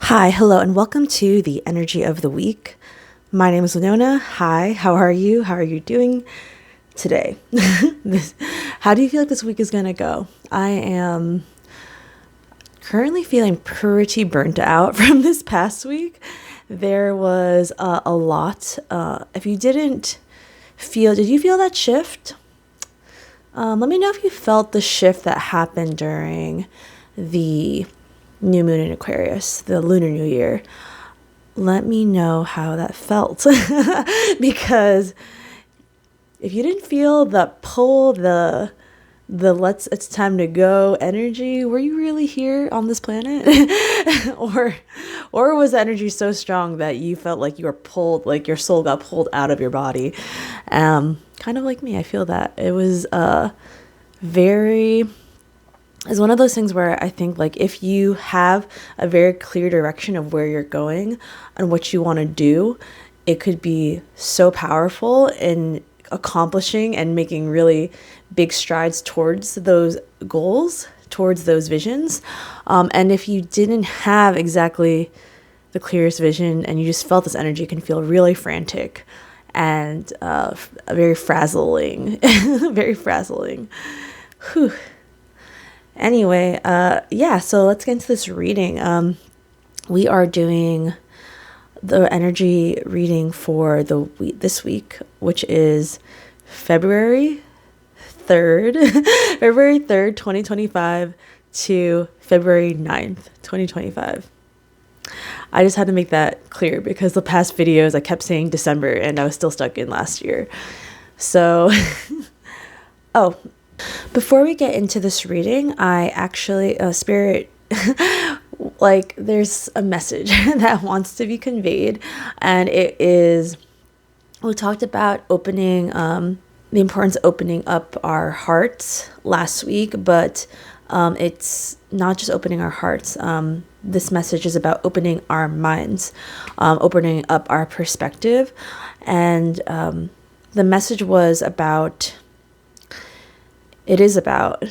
Hi, hello, and welcome to the Energy of the Week. My name is Winona. Hi, how are you? How are you doing today? How do you feel like this week is going to go? I am currently feeling pretty burnt out from this past week. There was a lot. If you did you feel that shift? Let me know if you felt the shift that happened during the new moon in Aquarius, the Lunar New Year. Let me know how that felt. Because if you didn't feel the pull, the it's time to go energy, were you really here on this planet? or was the energy so strong that you felt like you were pulled, like your soul got pulled out of your body? Kind of like me, I feel that. It was very is one of those things where I think, like, if you have a very clear direction of where you're going and what you want to do, it could be so powerful in accomplishing and making really big strides towards those goals, towards those visions. And if you didn't have exactly the clearest vision and you just felt this energy, it can feel really frantic and very frazzling, very frazzling. Whew. Anyway, so let's get into this reading. We are doing the energy reading for this week, which is February 3rd, February 3rd, 2025 to February 9th, 2025. I just had to make that clear because the past videos I kept saying December and I was still stuck in last year. So, before we get into this reading, I actually, Spirit, like, there's a message that wants to be conveyed, and it is, we talked about opening, the importance of opening up our hearts last week, but it's not just opening our hearts. This message is about opening our minds, opening up our perspective, and the message was about, it is about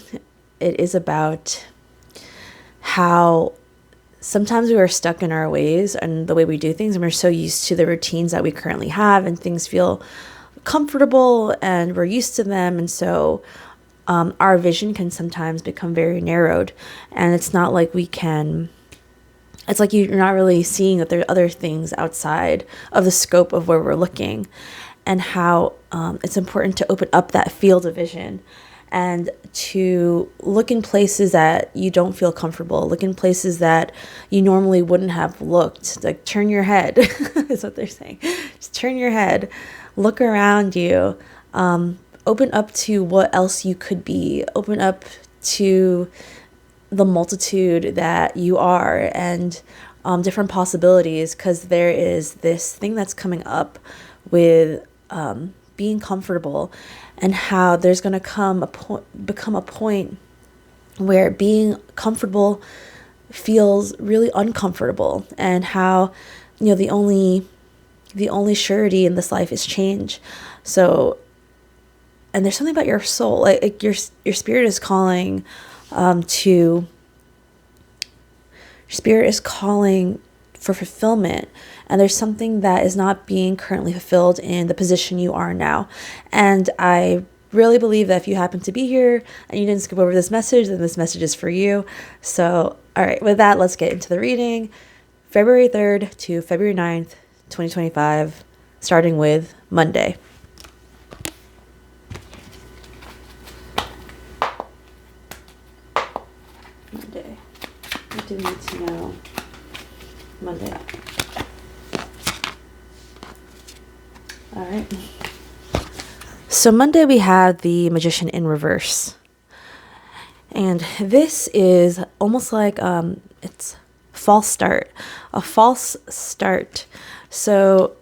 how sometimes we are stuck in our ways and the way we do things, and we're so used to the routines that we currently have, and things feel comfortable and we're used to them, and so our vision can sometimes become very narrowed, and it's not like it's like you're not really seeing that there are other things outside of the scope of where we're looking, and how it's important to open up that field of vision and to look in places that you don't feel comfortable, look in places that you normally wouldn't have looked. Like, turn your head, is what they're saying. Just turn your head, look around you, open up to what else you could be, open up to the multitude that you are, and different possibilities, because there is this thing that's coming up with being comfortable, and how there's going to become a point where being comfortable feels really uncomfortable, and how, the only surety in this life is change. So, and there's something about your soul, like your spirit is calling for fulfillment, and there's something that is not being currently fulfilled in the position you are now. And I really believe that if you happen to be here and you didn't skip over this message, then this message is for you. So, all right, with that, let's get into the reading. February 3rd to February 9th, 2025, starting with Monday. Monday. What do we need to know? Monday. All right. So Monday we have the Magician in reverse. And this is almost like it's a false start. So,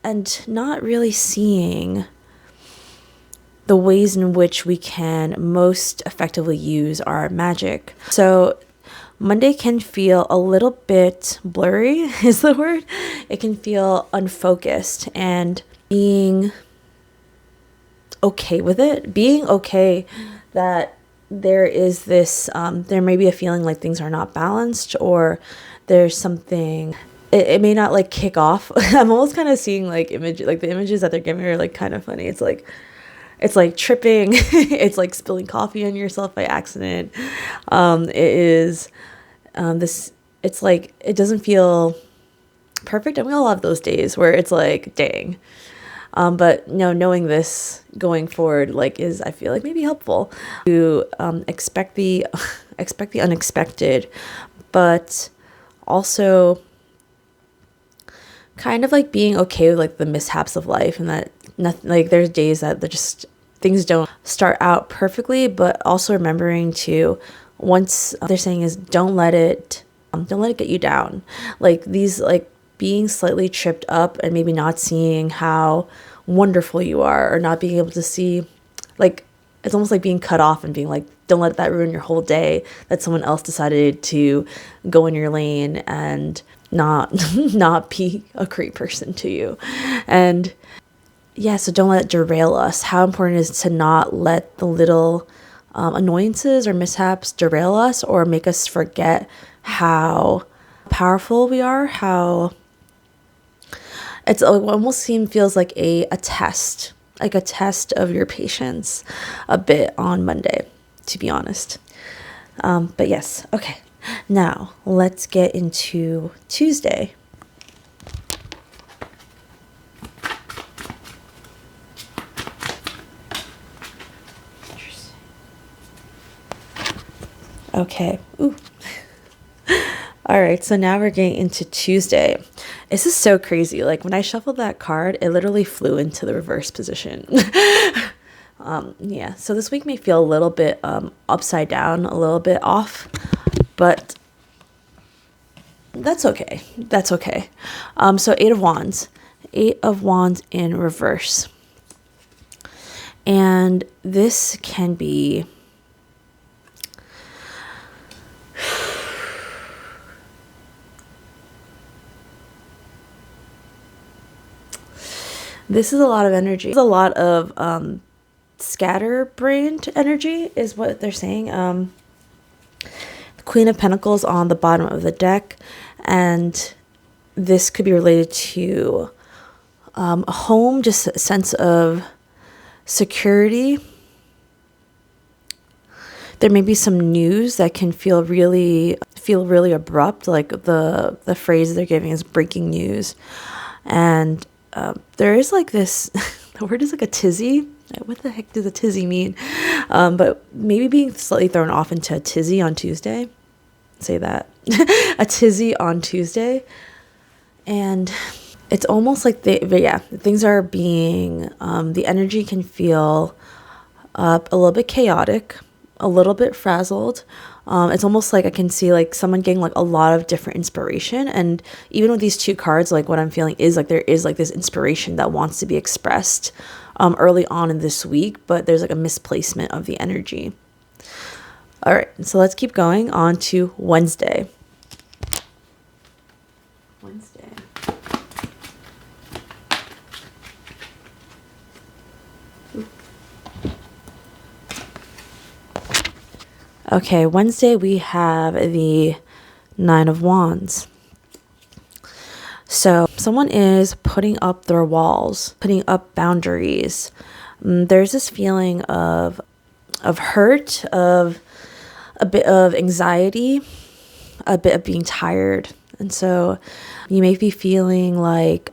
and not really seeing the ways in which we can most effectively use our magic. So Monday can feel a little bit blurry, is the word. It can feel unfocused, and being okay with it, being okay that there is this, there may be a feeling like things are not balanced, or there's something, it may not like kick off. I'm almost kind of seeing like the images that they're giving me are like kind of funny. It's like tripping. It's like spilling coffee on yourself by accident. It is this, it's like, it doesn't feel perfect. And we all have those days where it's like, dang. But knowing this going forward, like, is, I feel like, maybe helpful to expect the expect the unexpected, but also kind of like being okay with like the mishaps of life, and that nothing, like, there's days that just things don't start out perfectly, but also remembering to, once they're saying is don't let it get you down. Like these, like being slightly tripped up and maybe not seeing how wonderful you are, or not being able to see, like, it's almost like being cut off and being like, don't let that ruin your whole day, that someone else decided to go in your lane and not not be a great person to you. And yeah, so don't let it derail us. How important it is to not let the little annoyances or mishaps derail us or make us forget how powerful we are, how it almost feels like a test, like a test of your patience a bit on Monday, to be honest. But yes, okay. Now let's get into Tuesday. Okay. Ooh. All right, so now we're getting into Tuesday. This is so crazy. Like when I shuffled that card, it literally flew into the reverse position. Yeah, so this week may feel a little bit upside down, a little bit off, but that's okay. That's okay. So Eight of Wands. Eight of Wands in reverse. And this can be... This is a lot of energy. It's a lot of scatterbrained energy is what they're saying. The Queen of Pentacles on the bottom of the deck. And this could be related to a home, just a sense of security. There may be some news that can feel really abrupt, like the phrase they're giving is breaking news. And there is like this, the word is like a tizzy. What the heck does a tizzy mean? But maybe being slightly thrown off into a tizzy on Tuesday. Say that. A tizzy on Tuesday. And it's almost like things are being, the energy can feel a little bit chaotic, a little bit frazzled. It's almost like I can see like someone getting like a lot of different inspiration. And even with these two cards, like what I'm feeling is like there is like this inspiration that wants to be expressed early on in this week, but there's like a misplacement of the energy. All right, so let's keep going on to Wednesday. Okay, Wednesday we have the Nine of Wands. So someone is putting up their walls, putting up boundaries. There's this feeling of hurt, of a bit of anxiety, a bit of being tired. And so you may be feeling like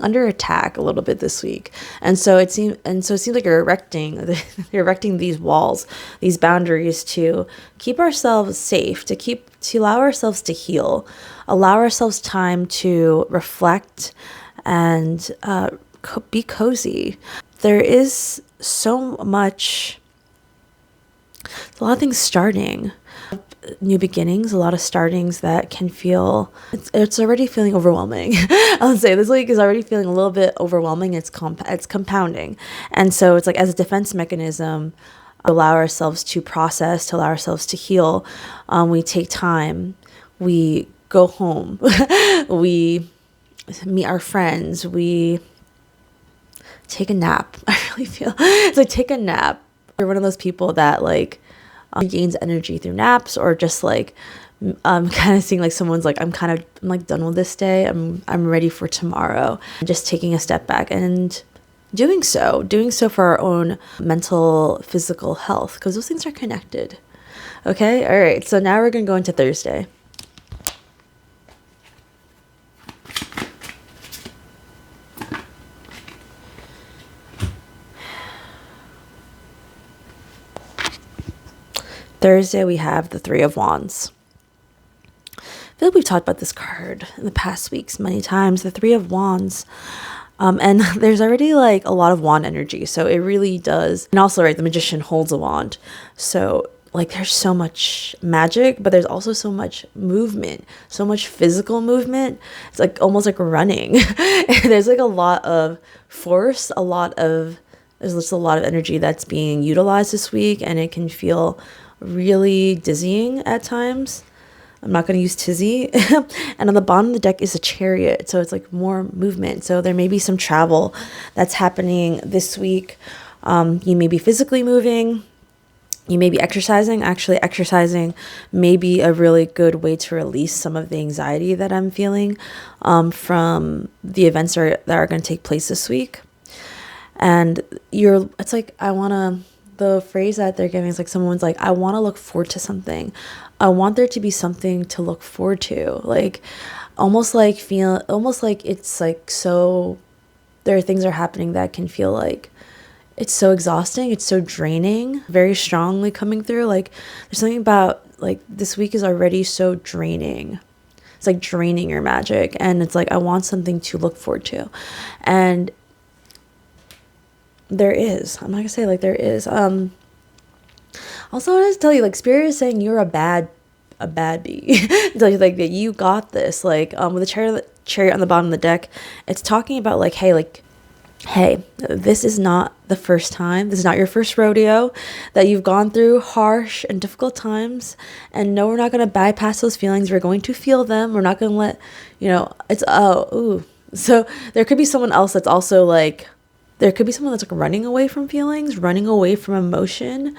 under attack a little bit this week. And so it seems like you're erecting these walls, these boundaries to keep ourselves safe, to allow ourselves to heal, allow ourselves time to reflect and be cozy. There is so much, a lot of things starting. New beginnings, a lot of startings that can feel, it's already feeling overwhelming. I'll say this week is already feeling a little bit overwhelming. It's compounding. And so it's like, as a defense mechanism, allow ourselves to process, to allow ourselves to heal. We take time, we go home, we meet our friends, we take a nap. I really feel it's like, take a nap. You're one of those people that like gains energy through naps, or just like I'm kind of seeing like someone's like, I'm like done with this day. I'm ready for tomorrow. Just taking a step back and doing so for our own mental, physical health, because those things are connected. Okay. All right. So now we're going to go into Thursday. Thursday, we have the Three of Wands. I feel like we've talked about this card in the past weeks many times, the Three of Wands. And there's already like a lot of wand energy. So it really does. And also, right, the magician holds a wand. So like there's so much magic, but there's also so much movement, so much physical movement. It's like almost like running. There's like a lot of force, there's just a lot of energy that's being utilized this week, and it can feel really dizzying at times. I'm not going to use tizzy. And on the bottom of the deck is a Chariot. So it's like more movement. So there may be some travel that's happening this week. You may be physically moving. You may be exercising. Actually, exercising may be a really good way to release some of the anxiety that I'm feeling from the events that are going to take place this week. And it's like, the phrase that they're giving is like someone's like, I want to look forward to something. I want there to be something to look forward to. Like almost like it's like, so there are things that are happening that can feel like it's so exhausting. It's so draining, very strongly coming through. Like there's something about like this week is already so draining. It's like draining your magic. And it's like, I want something to look forward to. And there is. I'm not gonna say like there is. Also, I want to tell you, like, Spirit is saying you're a bad bee. Tell you like that you got this. Like, with the chariot on the bottom of the deck, it's talking about like, hey, this is not the first time. This is not your first rodeo, that you've gone through harsh and difficult times. And no, we're not gonna bypass those feelings. We're going to feel them. We're not gonna let, So there could be someone else that's also like. There could be someone that's like running away from feelings, running away from emotion.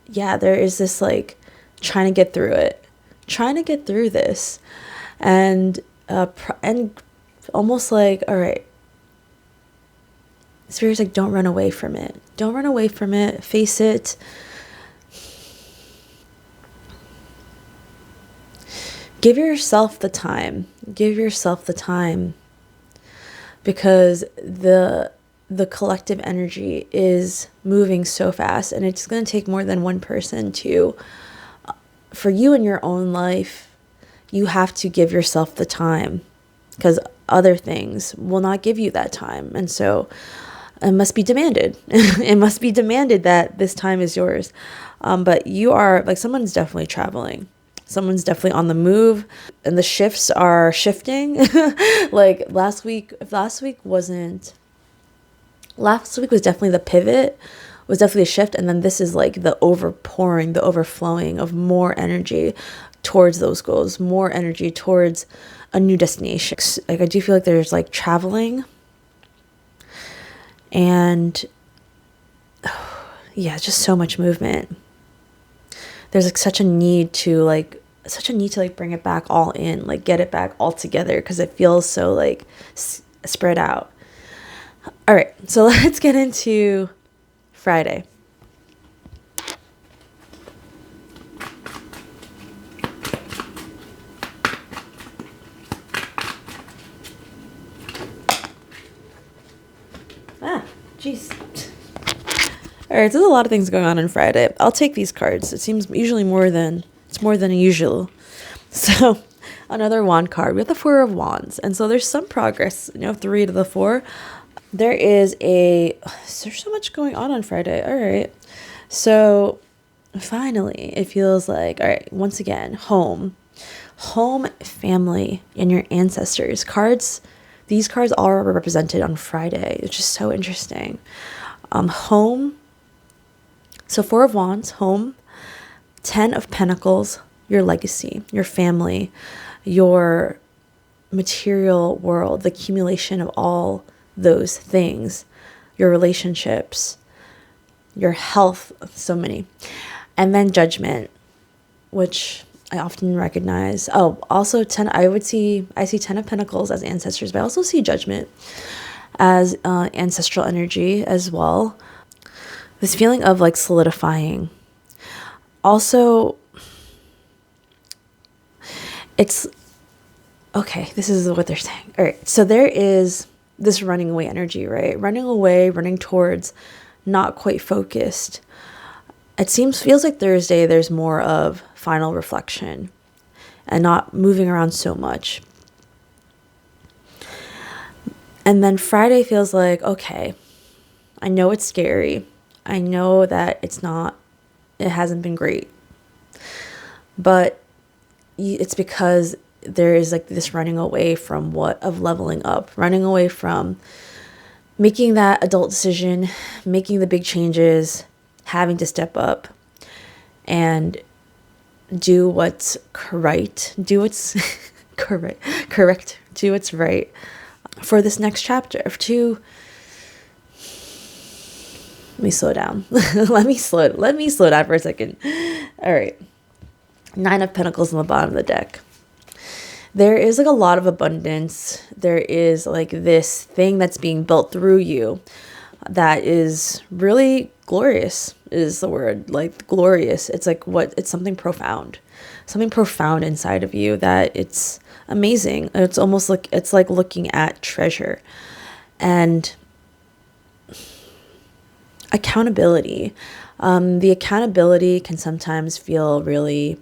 Yeah, there is this like trying to get through it, trying to get through this, and almost like, all right, Spirit's like, don't run away from it. Don't run away from it. Face it. Give yourself the time. Give yourself the time, because the collective energy is moving so fast, and it's going to take more than one person for you in your own life. You have to give yourself the time, because other things will not give you that time. And so it must be demanded. It must be demanded that this time is yours. But you are like, someone's definitely traveling. Someone's definitely on the move, and the shifts are shifting. Like last week was definitely the pivot, was definitely a shift. And then this is like the overpouring, the overflowing of more energy towards those goals, more energy towards a new destination. Like I do feel like there's like traveling, and just so much movement. There's like such a need to bring it back all in, like get it back all together, because it feels so like spread out. All right, so let's get into Friday. Jeez. All right, so there's a lot of things going on Friday. I'll take these cards. It seems usually more than usual. So another wand card. We have the Four of Wands. And so there's some progress, 3 to the 4. There's so much going on Friday. All right. So finally, it feels like, all right, once again, home, family, and your ancestors. These cards all are represented on Friday. It's just so interesting. Home. So 4 of Wands, home. 10 of Pentacles, your legacy, your family, your material world, the accumulation of all those things, your relationships, your health, so many. And then Judgment, which I often recognize, oh, also 10, I see 10 of Pentacles as ancestors, but I also see Judgment as ancestral energy as well. This feeling of like solidifying. Also, it's, okay, this is what they're saying. All right, so there is this running away energy, right? Running away, running towards, not quite focused. It feels like Thursday, there's more of final reflection and not moving around so much. And then Friday feels like, okay, I know it's scary. I know that it hasn't been great. But it's because there is like this running away from of leveling up, running away from making that adult decision, making the big changes, having to step up and do what's correct, do what's correct, do what's right for this next chapter. Let me slow down. let me slow down for a second. All right. 9 of Pentacles on the bottom of the deck. There is like a lot of abundance. There is like this thing that's being built through you that is really glorious, is the word. Like glorious. It's like it's something profound inside of you that it's amazing. It's almost like, it's like looking at treasure. And accountability. The accountability can sometimes feel really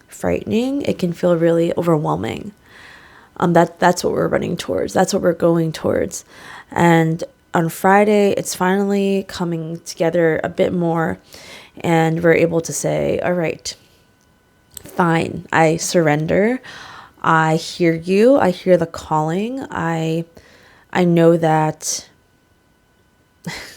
frightening. It can feel really overwhelming. That's what we're running towards. That's what we're going towards. And on Friday, it's finally coming together a bit more, and we're able to say, all right, fine, I surrender. I hear you. I hear the calling. I know that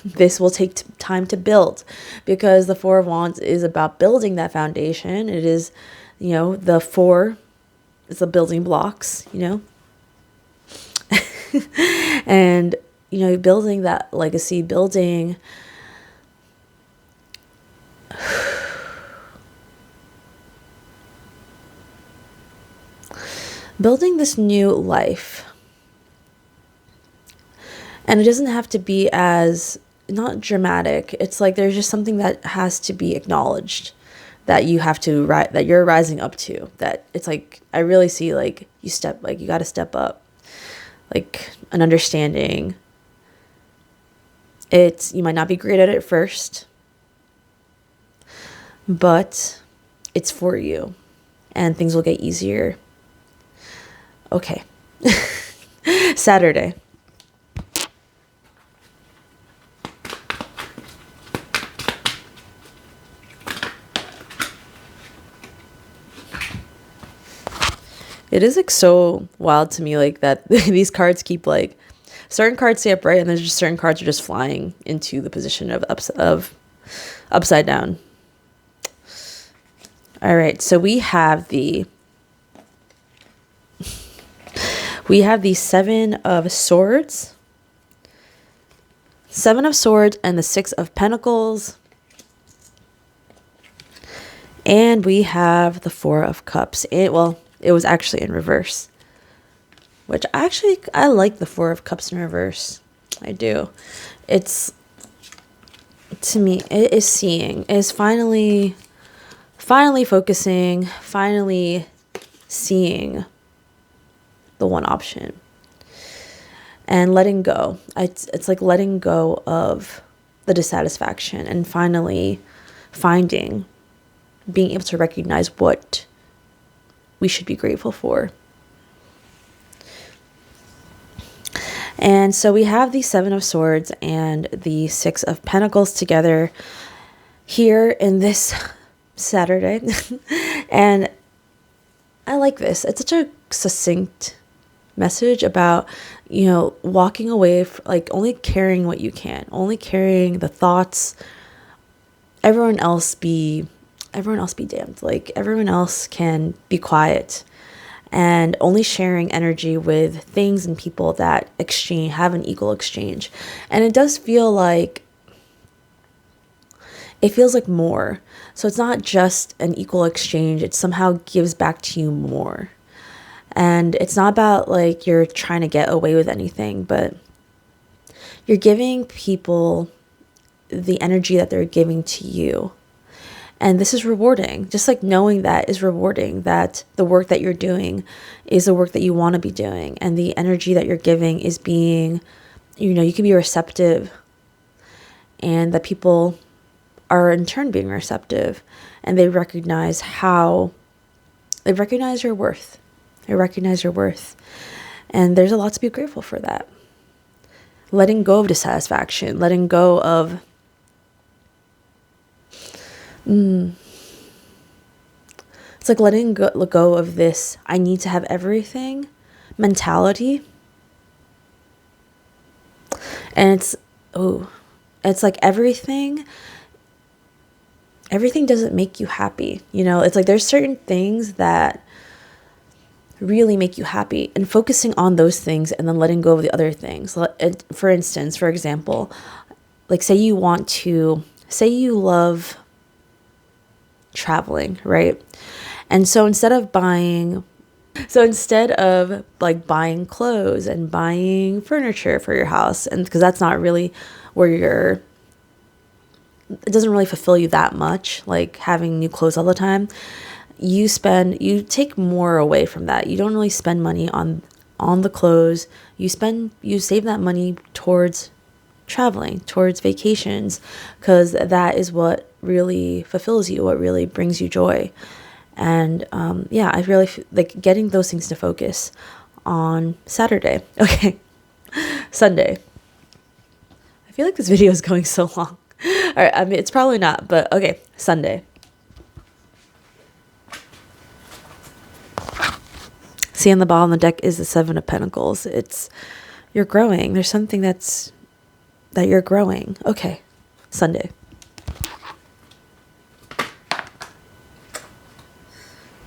this will take time to build, because the Four of Wands is about building that foundation. It is, the 4 is the building blocks, and, building that legacy, building this new life. And it doesn't have to be as, not dramatic. It's like there's just something that has to be acknowledged, that you have to, that you're rising up to. That it's like, I really see like you got to step up, like an understanding. You might not be great at it first, but it's for you, and things will get easier. Okay. Saturday. It is like so wild to me, like that these cards keep like, certain cards stay upright, and there's just certain cards are just flying into the position of upside down. All right, so we have the 7 of Swords, 7 of Swords, and the 6 of Pentacles. And we have the 4 of Cups. It was actually in reverse, which I like the 4 of Cups in reverse. I do. It's, to me, it is seeing. It is finally focusing, finally seeing the one option and letting go. It's like letting go of the dissatisfaction and finally being able to recognize what we should be grateful for. And so we have the 7 of Swords and the 6 of Pentacles together here in this Saturday. And I like this. It's such a succinct message about, walking away, like only carrying what you can, only carrying the thoughts. Everyone else be damned. Like everyone else can be quiet, and only sharing energy with things and people that have an equal exchange. And it does feel like it feels like more. So it's not just an equal exchange, it somehow gives back to you more. And it's not about like you're trying to get away with anything, but you're giving people the energy that they're giving to you. And this is rewarding. Just like knowing that is rewarding, that the work that you're doing is the work that you want to be doing. And the energy that you're giving is being, you can be receptive. And that people are in turn being receptive. And they recognize your worth. They recognize your worth. And there's a lot to be grateful for that. Letting go of dissatisfaction, letting go of it's like letting go of this I need to have everything mentality. And it's like everything doesn't make you happy. It's like there's certain things that really make you happy, and focusing on those things and then letting go of the other things. For example, like say you love traveling, right? And so instead of like buying clothes and buying furniture for your house, and because that's not really where it doesn't really fulfill you that much, like having new clothes all the time, you take more away from that. You don't really spend money on the clothes. You save that money towards traveling, towards vacations, because that is what really fulfills you, what really brings you joy. And I really like getting those things to focus on Saturday. Okay, Sunday. I feel like this video is going so long. All right, I mean, it's probably not, but okay, Sunday. See, on the bottom of the deck is the Seven of Pentacles. You're growing. There's something that you're growing. Okay, Sunday.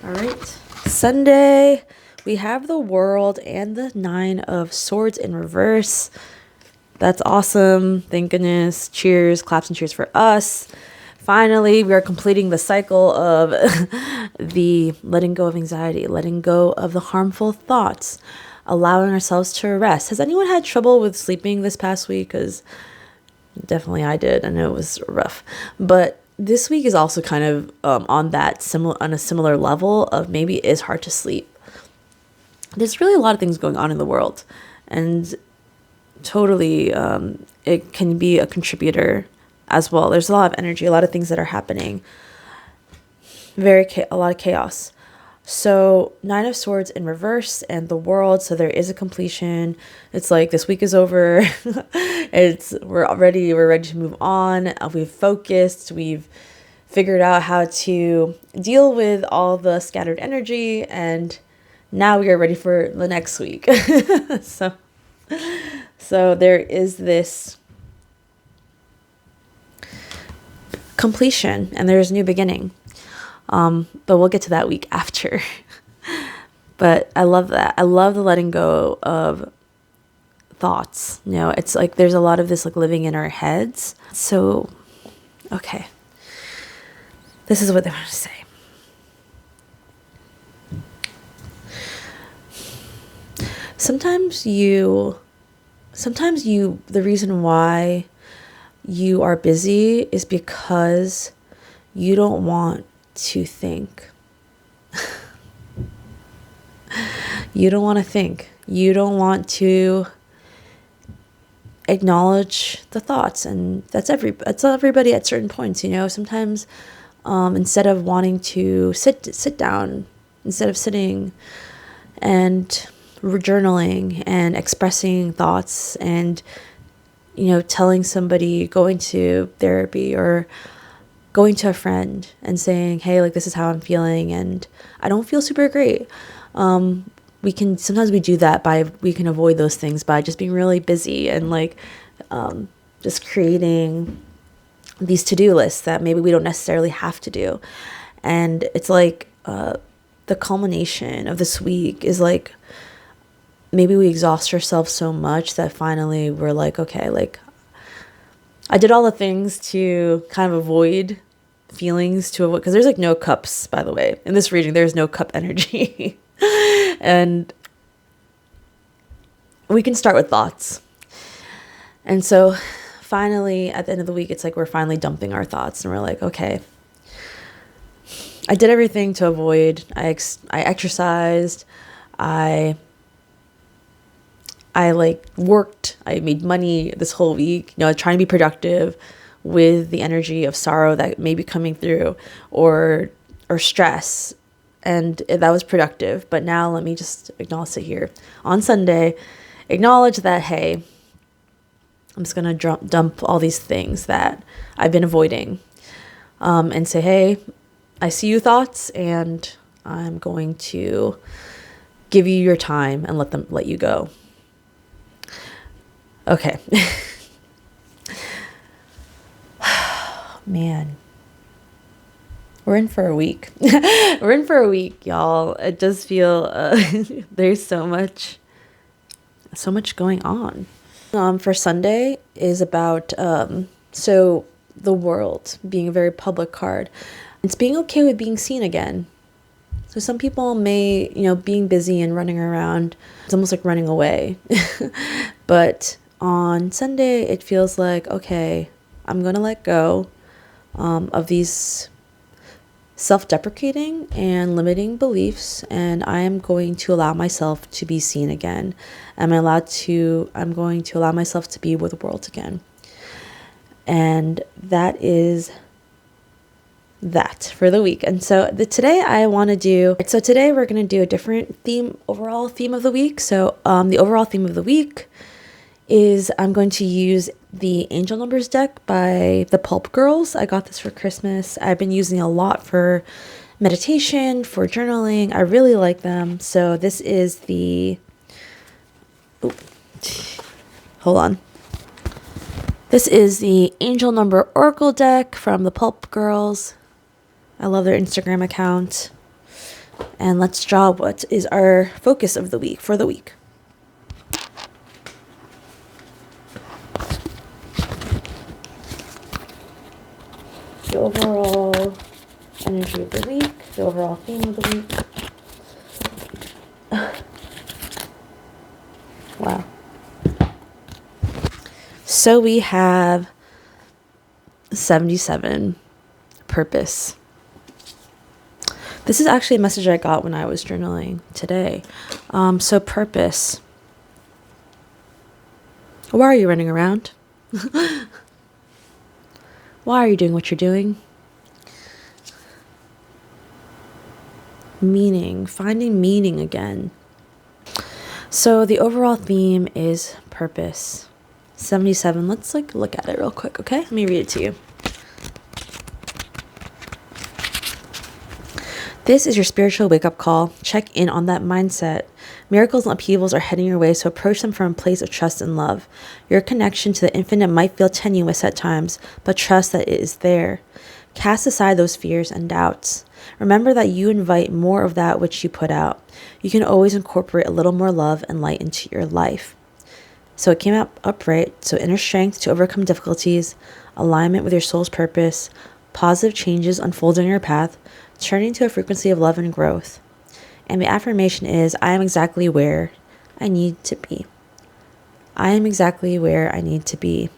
All right, Sunday, we have the World and the Nine of Swords in reverse. That's awesome. Thank goodness. Cheers, claps and cheers for us. Finally, we are completing the cycle of the letting go of anxiety, letting go of the harmful thoughts, allowing ourselves to rest. Has anyone had trouble with sleeping this past week? Because definitely I did. I know it was rough. But this week is also kind of on a similar level of maybe it is hard to sleep. There's really a lot of things going on in the world. And totally it can be a contributor as well. There's a lot of energy, a lot of things that are happening. A lot of chaos. So Nine of Swords in reverse and the World. So there is a completion. It's like this week is over. We're ready to move on. We've focused. We've figured out how to deal with all the scattered energy, and now we are ready for the next week. So there is this completion and there's a new beginning. But we'll get to that week after. But I love that. I love the letting go of thoughts. It's like there's a lot of this like living in our heads. So, okay. This is what they want to say. Sometimes the reason why you are busy is because you don't want to think. You don't want to think. You don't want to acknowledge the thoughts, and that's everybody at certain points. Sometimes instead of wanting to sit down, instead of sitting and journaling and expressing thoughts and telling somebody, going to therapy or going to a friend and saying, hey, like this is how I'm feeling and I don't feel super great. We can avoid those things by just being really busy and just creating these to-do lists that maybe we don't necessarily have to do. And it's like the culmination of this week is like maybe we exhaust ourselves so much that finally we're like, okay, like I did all the things to kind of avoid feelings, to avoid, because there's like no cups, by the way. In this reading, there's no cup energy. And we can start with thoughts. And so finally, at the end of the week, it's like we're finally dumping our thoughts and we're like, okay, I did everything to avoid. I exercised. I like worked. I made money this whole week, trying to be productive with the energy of sorrow that may be coming through, or stress. And that was productive. But now let me just acknowledge it here. On Sunday, acknowledge that, hey, I'm just going to dump all these things that I've been avoiding, and say, hey, I see you, thoughts, and I'm going to give you your time and let you go. Okay. Man. We're in for a week. We're in for a week, y'all. It does feel there's so much going on. For Sunday is about so the world being a very public card. It's being okay with being seen again. So some people may, being busy and running around, it's almost like running away. But on Sunday, it feels like, okay, I'm going to let go of these self-deprecating and limiting beliefs, and I am going to allow myself to be seen again. I'm going to allow myself to be with the world again. And that is that for the week. And so today we're going to do a different overall theme of the week. So the overall theme of the week is I'm going to use the Angel Numbers deck by the Pulp Girls. I got this for Christmas. I've been using it a lot for meditation, for journaling. I really like them. So this is hold on. This is the Angel Number Oracle deck from the Pulp Girls. I love their Instagram account. And let's draw what is our focus of the week for the week. The overall energy of the week, the overall theme of the week. Wow. So we have 77, purpose. This is actually a message I got when I was journaling today. So purpose. Why are you running around? Why are you doing what you're doing? Meaning, finding meaning again. So the overall theme is purpose. 77. Let's look at it real quick, okay? Let me read it to you. This is your spiritual wake-up call. Check in on that mindset. Miracles and upheavals are heading your way, so approach them from a place of trust and love. Your connection to the infinite might feel tenuous at times, but trust that it is there. Cast aside those fears and doubts. Remember that you invite more of that which you put out. You can always incorporate a little more love and light into your life. So it came out upright, so inner strength to overcome difficulties, alignment with your soul's purpose, positive changes unfolding in your path, turning to a frequency of love and growth. And the affirmation is, I am exactly where I need to be. I am exactly where I need to be.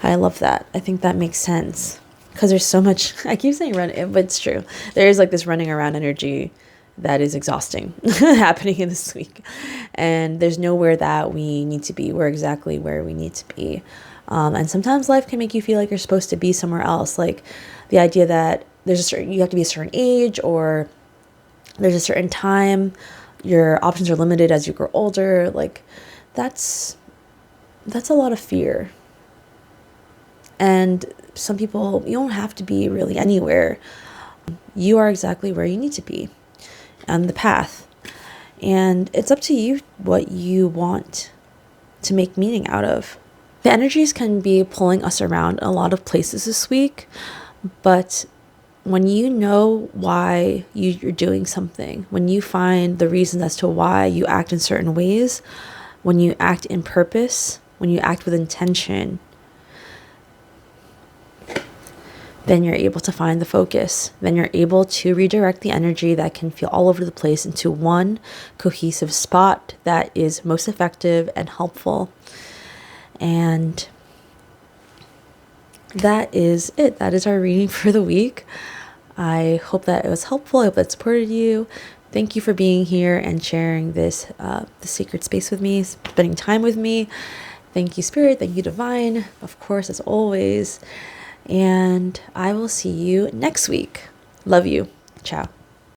I love that. I think that makes sense. Because there's so much, I keep saying run, but it's true. There is this running around energy that is exhausting happening in this week. And there's nowhere that we need to be. We're exactly where we need to be. And sometimes life can make you feel like you're supposed to be somewhere else. Like the idea that you have to be a certain age, or there's a certain time. Your options are limited as you grow older. Like that's a lot of fear. And some people, you don't have to be really anywhere. You are exactly where you need to be on the path. And it's up to you what you want to make meaning out of. The energies can be pulling us around a lot of places this week, but when you know why you're doing something, when you find the reason as to why you act in certain ways, when you act in purpose, when you act with intention, then you're able to find the focus. Then you're able to redirect the energy that can feel all over the place into one cohesive spot that is most effective and helpful. And that is it. That is our reading for the week. I hope that it was helpful. I hope that supported you. Thank you for being here and sharing this sacred space with me, spending time with me. Thank you, Spirit. Thank you, Divine. Of course, as always. And I will see you next week. Love you. Ciao.